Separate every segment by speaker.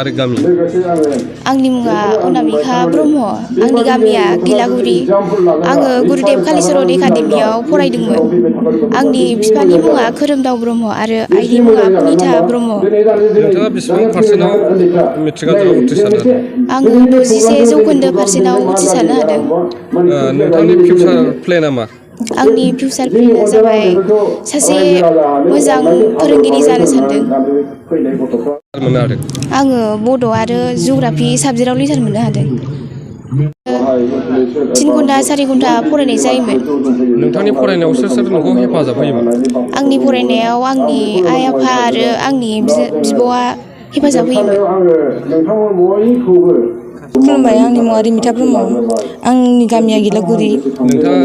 Speaker 1: आरो गामि
Speaker 2: आंनि मुङा अनामिका ब्रह्म आंनि गामिया गिलागुरि आङो गुरुदेब कालिचरण एकाडेमियाव फरायदोंमोन आंनि बिफानि मुङा खोरोमदाव ब्रह्म आरो आइनि मुङा पुनिता ब्रह्म
Speaker 1: नोंथाङा बेसेबां पार्सेन्टआव मेट्रिक आनजादाव उथ्रिसारनो हादों?
Speaker 2: आङो 61% उथ्रिसारनो हादों।
Speaker 1: नोंथांनि फिउचार प्लेनआ मा?
Speaker 2: आंनि फिउचार प्लेनआ जाबाय सासे मोजां फोरोंगिरि जानो सानदों।
Speaker 1: मोननो हादों?
Speaker 2: आङो बड' आरो जिअ'ग्राफि साबजेक्टआव लिटार मोननो हादों। 3 घन्टा 4 घन्टा फरायनाय जायोमोन।
Speaker 1: नोंथांनि फरायनायाव सोर सोर नोंखौ हेफाजाब होयोमोन?
Speaker 2: आंनि फरायनायाव आंनि आइ आफा आरो आंनि बिब'आ हेफाजाब होयोमोन।
Speaker 3: खुलुमबाय, आंनि मुङा रिमिथा ब्रह्म। आंनि गामिया गिलागुरि।
Speaker 1: नोंथाङा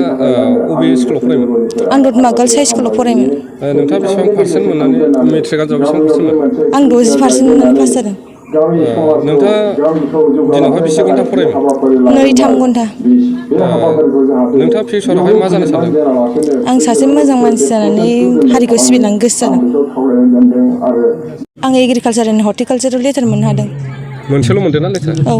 Speaker 1: अबे स्कुलाव फरायोमोन?
Speaker 3: आं दतमा गार्लस हाइ स्कुलाव फरायोमोन।
Speaker 1: नोंथाङा बेसेबां पार्सेन्ट मोननानै मेट्रिक आनजादाव बेसेबां पार्सेन्ट मोनो?
Speaker 3: आं 60% मोननानै पास जादों।
Speaker 1: नोंथाङा दिनावहाय बेसे घन्टा फरायोमोन?
Speaker 3: 2-3 घन्टा।
Speaker 1: नोंथाङा फिउचारावहाय मा जानो सानदों?
Speaker 3: आं सासे मोजां मानसि जानानै हारिखौ सिबिलांनो गोसो जादों। आं एग्रिकालचार एन्ड हर्टिकालचाराव लेटार मोननो हादों।
Speaker 1: मोनसेल' मोनदों ना लेटार?
Speaker 3: औ।